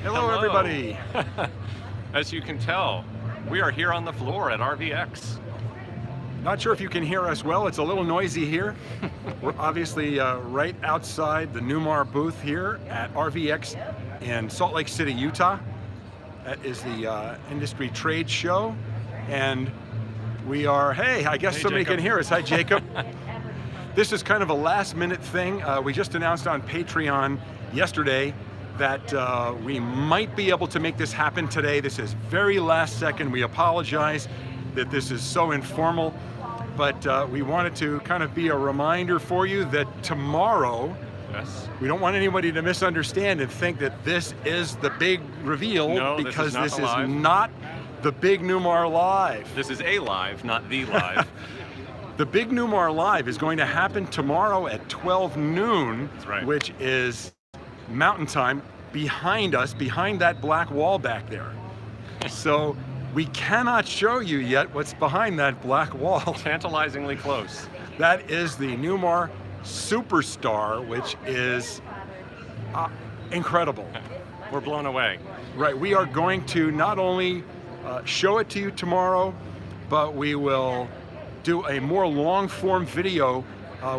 Hello, everybody. As you can tell, we are here on the floor at RVX. Not sure if you can hear us well. It's a little noisy here. We're obviously right outside the Newmar booth here at RVX in Salt Lake City, Utah. That is the industry trade show. And we are, hey, I guess somebody Jacob. can hear us. Hi, Jacob. This is kind of a last minute thing. We just announced on Patreon yesterday that we might be able to make this happen today. This is very last second. We apologize that this is so informal, but we wanted to kind of be a reminder for you that tomorrow, Yes. we don't want anybody to misunderstand and think that this is the big reveal, No, because this is not not the big Newmar Live. This is a live, not the live. The big Newmar Live is going to happen tomorrow at 12 noon, That's right. which is Mountain Time, behind us, behind that black wall back there. So we cannot show you yet what's behind that black wall. Tantalizingly close. That is the Newmar Superstar, which is incredible. We're blown away. Right, we are going to not only show it to you tomorrow, but we will do a more long-form video.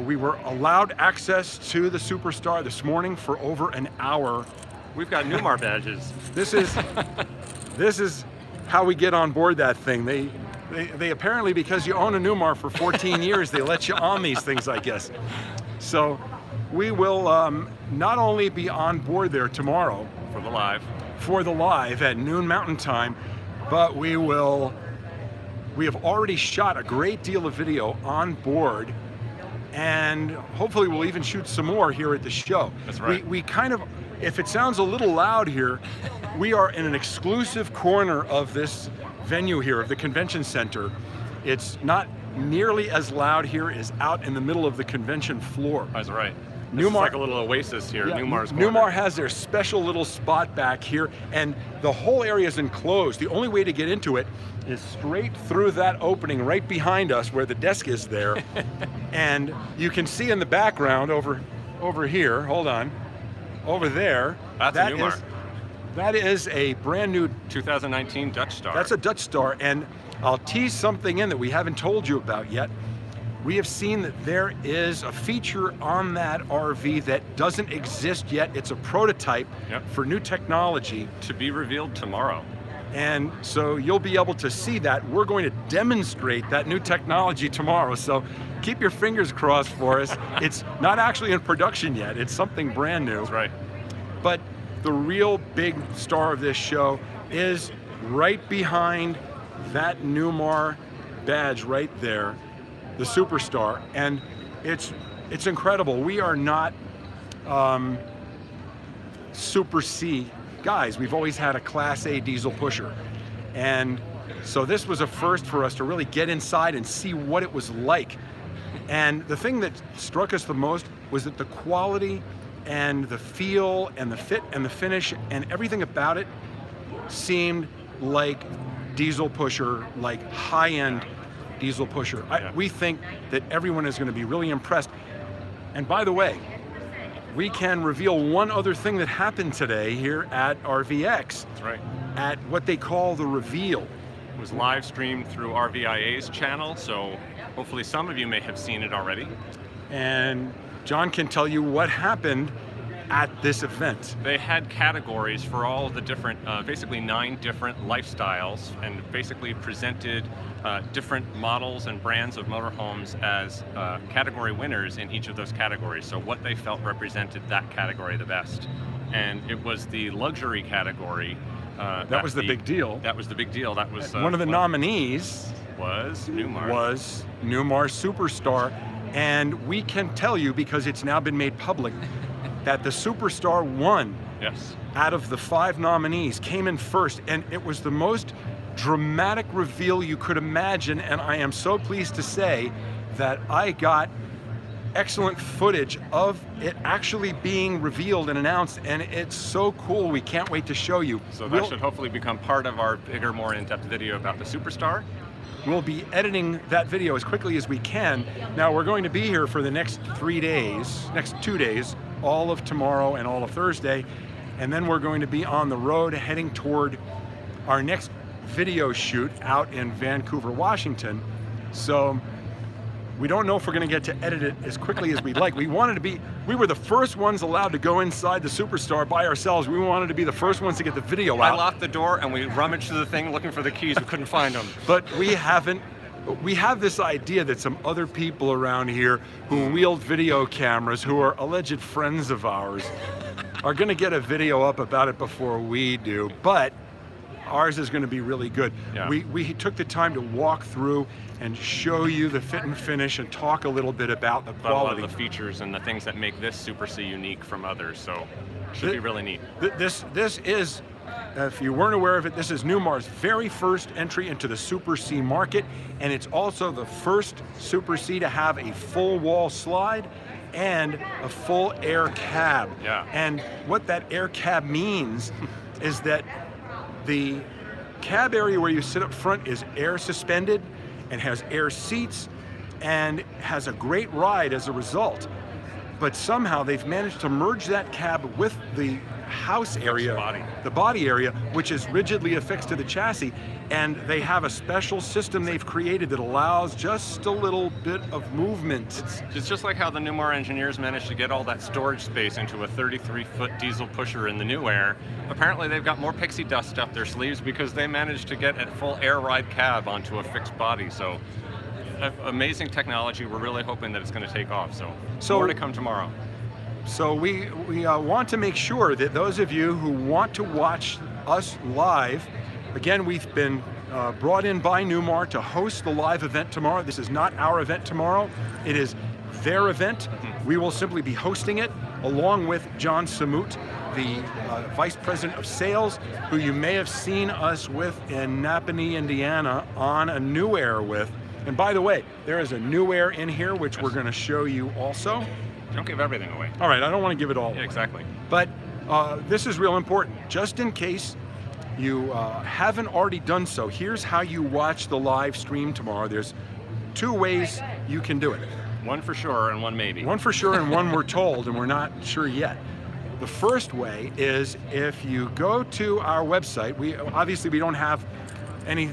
We were allowed access to the Superstar this morning for over an hour. We've got Newmar badges. This is how we get on board that thing. They apparently, because you own a Newmar for 14 years, they let you on these things, I guess. So we will not only be on board there tomorrow For the live. at noon Mountain Time, but we have already shot a great deal of video on board, and hopefully we'll even shoot some more here at the show. That's right. We kind of, if it sounds a little loud here, we are in an exclusive corner of this venue here, of the convention center. It's not nearly as loud here as out in the middle of the convention floor. That's right. This is Newmar- like a little oasis here, Yeah, Newmar's corner. Newmar has their special little spot back here, and the whole area is enclosed. The only way to get into it is straight through that opening right behind us where the desk is there. And you can see in the background over here, hold on, over there. That's a Newmar. That is a brand new, 2019 Dutch Star. that's a Dutch Star, and I'll tease something in that we haven't told you about yet. We have seen that there is a feature on that RV that doesn't exist yet. It's a prototype Yep. for new technology, to be revealed tomorrow. and so you'll be able to see that. We're going to demonstrate that new technology tomorrow, so keep your fingers crossed for us. It's not actually in production yet. It's something brand new. That's right. But the real big star of this show is right behind that Newmar badge right there, the Superstar, and it's incredible. We are not Super C guys. We've always had a Class A diesel pusher, and so this was a first for us to really get inside and see what it was like. And the thing that struck us the most was that the quality and the feel and the fit and the finish and everything about it seemed like diesel pusher, like high-end diesel pusher. Yeah. We think that everyone is going to be really impressed. And by the way, we can reveal one other thing that happened today here at RVX, That's right. at what they call the reveal. It was live streamed through RVIA's channel, so hopefully some of you may have seen it already. And John can tell you what happened at this event. They had categories for all the different, basically 9 different lifestyles, and basically presented different models and brands of motorhomes as category winners in each of those categories. So what they felt represented that category the best. And it was the luxury category. That was the big deal. That was the big deal. That was One of the nominees was Newmar. was Newmar Superstar, and we can tell you, because it's now been made public, that the Superstar won. Yes. Out of the 5 nominees, came in first, and it was the most dramatic reveal you could imagine, and I am so pleased to say that I got excellent footage of it actually being revealed and announced, and it's so cool. We can't wait to show you. So that should hopefully become part of our bigger, more in-depth video about the Superstar. We'll be editing that video as quickly as we can. Now, we're going to be here for the next 3 days, next 2 days, all of tomorrow and all of Thursday, and then we're going to be on the road heading toward our next video shoot out in Vancouver, Washington. So we don't know if we're going to get to edit it as quickly as we'd like. We were the first ones allowed to go inside the Superstar by ourselves. We wanted to be the first ones to get the video out. I locked the door and we rummaged through the thing looking for the keys. We couldn't find them. But we have this idea that some other people around here who wield video cameras, who are alleged friends of ours, are going to get a video up about it before we do. But ours is going to be really good. Yeah. We took the time to walk through and show you the fit and finish and talk a little bit about the About a lot quality. of the features and the things that make this Super C unique from others, so should be really neat. This is, if you weren't aware of it, this is Newmar's very first entry into the Super C market, and it's also the first Super C to have a full wall slide and a full air cab. Yeah. And what that air cab means is that the cab area where you sit up front is air suspended and has air seats and has a great ride as a result. But somehow they've managed to merge that cab with the house area, the body area, which is rigidly affixed to the chassis, and they have a special system they've created that allows just a little bit of movement. It's just like how the Newmar engineers managed to get all that storage space into a 33-foot diesel pusher in the New Air. Apparently they've got more pixie dust up their sleeves because they managed to get a full air ride cab onto a fixed body. So amazing technology. We're really hoping that it's going to take off. So more to come tomorrow. So we want to make sure that those of you who want to watch us live, again, we've been brought in by Newmar to host the live event tomorrow. This is not our event tomorrow. It is their event. We will simply be hosting it along with John Samut, the Vice President of Sales, who you may have seen us with in Napanee, Indiana on a New Air with. And by the way, there is a New Air in here, which we're going to show you also. Don't give everything away. All right, I don't want to give it all away. Yeah, exactly. But this is real important. Just in case you haven't already done so, here's how you watch the live stream tomorrow. There's two ways you can do it. One for sure and one maybe. One for sure and one we're told, and we're not sure yet. The first way is if you go to our website. We don't have any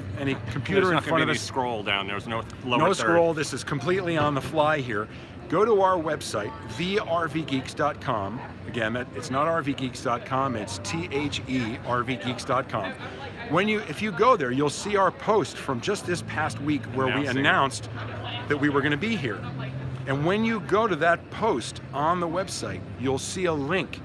computer in front of us. Scroll down. There's no lower No third. scroll. This is completely on the fly here. Go to our website, thervgeeks.com. Again, it's not rvgeeks.com, it's thervgeeks.com. If you go there, you'll see our post from just this past week where we announced that we were going to be here. And when you go to that post on the website, you'll see a link.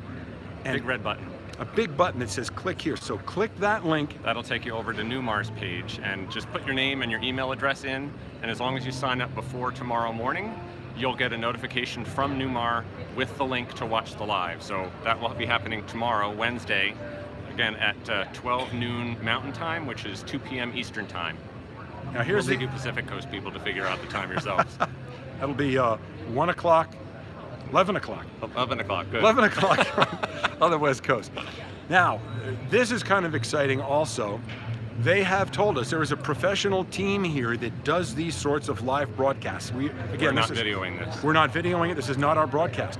Big red button. A big button that says click here. So click that link. That'll take you over to Newmar's page, and just put your name and your email address in, and as long as you sign up before tomorrow morning, you'll get a notification from Newmar with the link to watch the live. So that will be happening tomorrow, Wednesday, again at 12 noon Mountain Time, which is 2 p.m. Eastern Time. Now here's we'll leave you Pacific Coast people to figure out the time yourselves. That'll be 1 o'clock, 11 o'clock. 11 o'clock, good. 11 o'clock on the West Coast. Now, this is kind of exciting also. They have told us there is a professional team here that does these sorts of live broadcasts. We're not videoing this. We're not videoing it. This is not our broadcast.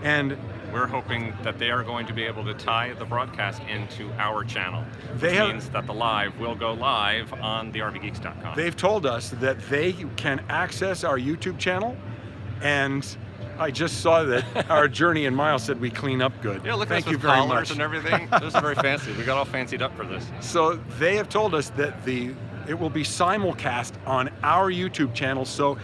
And we're hoping that they are going to be able to tie the broadcast into our channel, which means that the live will go live on the RVGeeks.com. They've told us that they can access our YouTube channel, and I just saw that our Journey and Miles said we clean up good. Yeah, look at Thank us you with very collars much. and everything. This is very fancy. We got all fancied up for this. So they have told us that it will be simulcast on our YouTube channel, so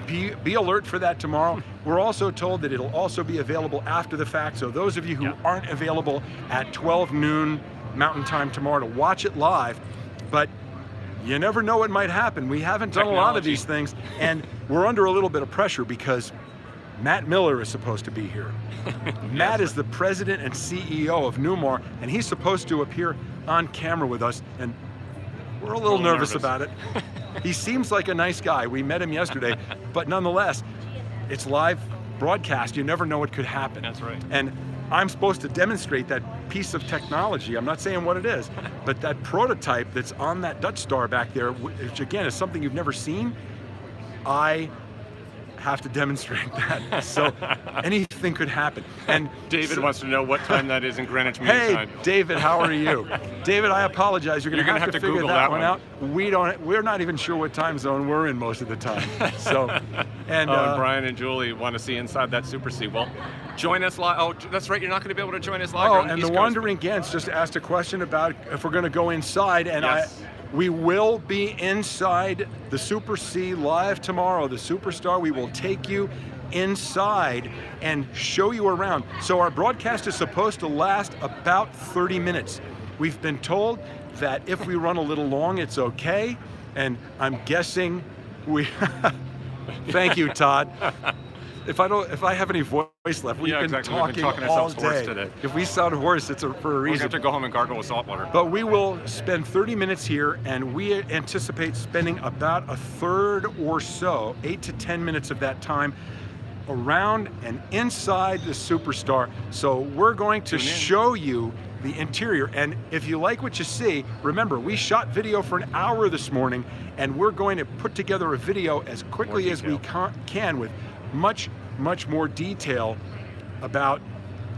be alert for that tomorrow. We're also told that it'll also be available after the fact, so those of you who aren't available at 12 noon Mountain Time tomorrow to watch it live, but you never know what might happen. We haven't done a lot of these things, and we're under a little bit of pressure because Matt Miller is supposed to be here. Matt is the president and CEO of Newmar, and he's supposed to appear on camera with us, and we're a little nervous about it. He seems like a nice guy. We met him yesterday, but nonetheless, it's live broadcast. You never know what could happen. That's right. And I'm supposed to demonstrate that piece of technology. I'm not saying what it is, but that prototype that's on that Dutch Star back there, which again is something you've never seen, I have to demonstrate that. So anything could happen. And David so, wants to know what time that is in Greenwich Bay Time. Hey, David, how are you? David, I apologize. You're going to have to figure Google that one out. We're not even sure what time zone we're in most of the time. So, and Brian and Julie want to see inside that Super C. Well, join us live. Oh, that's right. You're not going to be able to join us live. Oh, and the Wandering Gents just asked a question about if we're going to go inside, and yes. We will be inside the Super C live tomorrow, the Superstar. We will take you inside and show you around. So our broadcast is supposed to last about 30 minutes. We've been told that if we run a little long, it's okay, and I'm guessing we... Thank you, Todd. If I have any voice left, we've been talking all day. Today. If we sound hoarse, it's for a reason. We're going to have to go home and gargle with salt water. But we will spend 30 minutes here, and we anticipate spending about a third or so, 8 to 10 minutes of that time, around and inside the Superstar. So we're going to show you the interior. And if you like what you see, remember, we shot video for an hour this morning, and we're going to put together a video as quickly as we can with much more detail about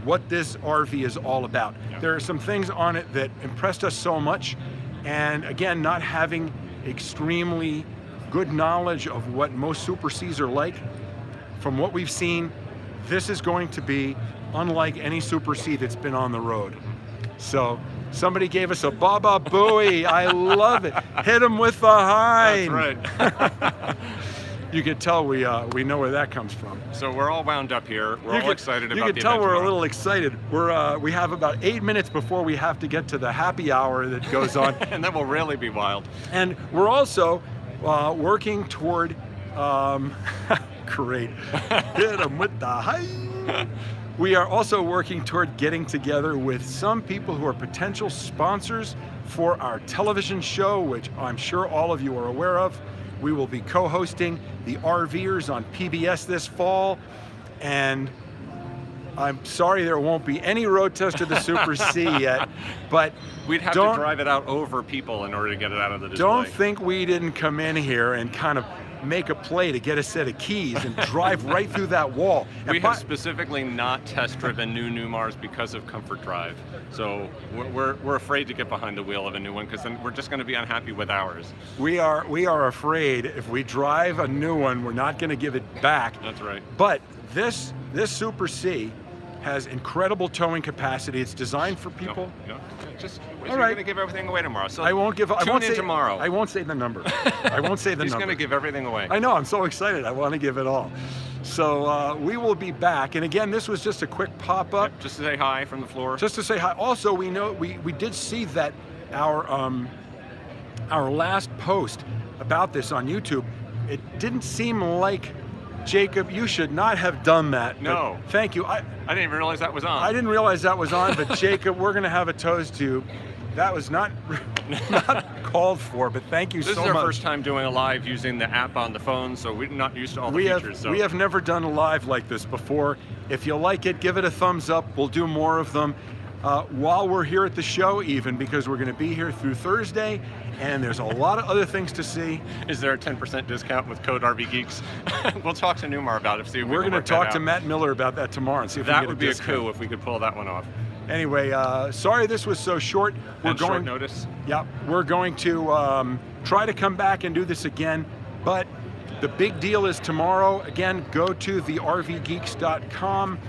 what this RV is all about. Yeah. There are some things on it that impressed us so much, and again, not having extremely good knowledge of what most Super Cs are like, from what we've seen, this is going to be unlike any Super C that's been on the road. So somebody gave us a Baba Booey. I love it. Hit him with the hind. That's right. You can tell we know where that comes from. So we're all wound up here. We're all excited about the event. You can tell we're tomorrow. a little excited. We have about 8 minutes before we have to get to the happy hour that goes on. And that will really be wild. And we're also working toward, great, hit 'em with the high. We are also working toward getting together with some people who are potential sponsors for our television show, which I'm sure all of you are aware of. We will be co-hosting the RVers on PBS this fall, and I'm sorry there won't be any road test of the Super C yet, but we'd have to drive it out over people in order to get it out of the display. Don't think we didn't come in here and kind of make a play to get a set of keys and drive right through that wall. We have specifically not test-driven new Newmars because of comfort drive. So we're afraid to get behind the wheel of a new one because then we're just going to be unhappy with ours. We are afraid if we drive a new one, we're not going to give it back. That's right. But this Super C has incredible towing capacity. It's designed for people. No. Just all we're right. going to give everything away tomorrow. So I won't give. Tune in tomorrow. I won't say the number. I won't say the He's number. going to give everything away. I know. I'm so excited. I want to give it all. So we will be back. And again, this was just a quick pop-up. Just to say hi from the floor. Just to say hi. Also, we know we did see that our last post about this on YouTube. It didn't seem like, Jacob, you should not have done that. No. Thank you. I didn't even realize that was on. I didn't realize that was on, but Jacob, we're going to have a toast to you. That was not called for, but thank you so much. This is our first time doing a live using the app on the phone, so we're not used to all the features. We have never done a live like this before. If you like it, give it a thumbs up. We'll do more of them while we're here at the show even, because we're going to be here through Thursday, and there's a lot of other things to see. Is there a 10% discount with code RVGeeks? We'll talk to Newmar about it. See if we're going to talk to out. Matt Miller about that tomorrow and see if that we would can get be a discount. a coup if we could pull that one off. Anyway, sorry this was so short. Short notice. Yeah, we're going to try to come back and do this again, but the big deal is tomorrow. Again, go to thervgeeks.com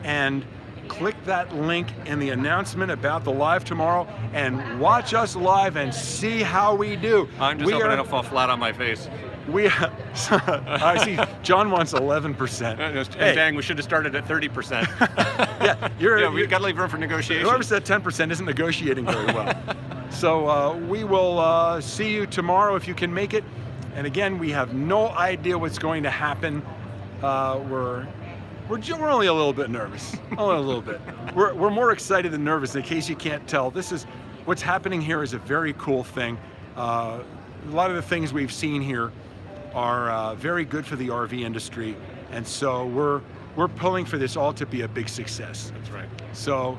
and click that link in the announcement about the live tomorrow and watch us live and see how we do. I'm just hoping I don't fall flat on my face. I see John wants 11%. Hey. Dang, we should have started at 30%. Yeah, we've got to leave room for negotiation. Whoever said 10% isn't negotiating very well. So we will see you tomorrow if you can make it. And again, we have no idea what's going to happen. We're only a little bit nervous. Only a little bit. We're more excited than nervous. In case you can't tell, what's happening here is a very cool thing. A lot of the things we've seen here are very good for the RV industry, and so we're pulling for this all to be a big success. That's right. So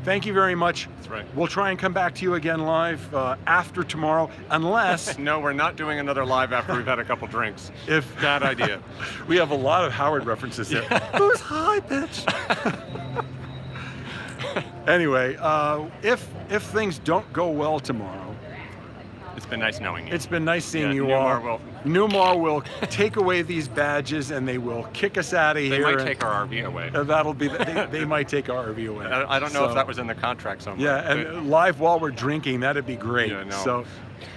thank you very much. That's right. We'll try and come back to you again live after tomorrow, unless No, we're not doing another live after we've had a couple drinks. Bad idea. we have a lot of Howard references there. Who's high pitch? Anyway, if things don't go well tomorrow, It's been nice knowing you. it's been nice seeing Yeah, you Newmar all. will- Newmar will take away these badges and they will kick us out of They here. might and- take our RV away. That'll be. They might take our RV away. I don't know So, if that was in the contract somewhere. Yeah, and live while we're drinking, that'd be great. Yeah, no. So,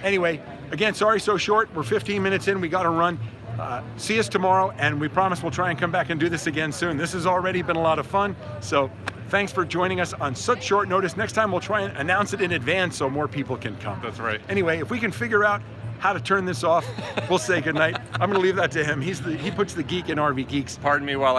anyway, again, sorry so short. We're 15 minutes in. We got to run. See us tomorrow, and we promise we'll try and come back and do this again soon. This has already been a lot of fun. So, thanks for joining us on such short notice. Next time we'll try and announce it in advance so more people can come. That's right. Anyway, if we can figure out how to turn this off, we'll say goodnight. I'm going to leave that to him. He puts the geek in RV Geeks. Pardon me while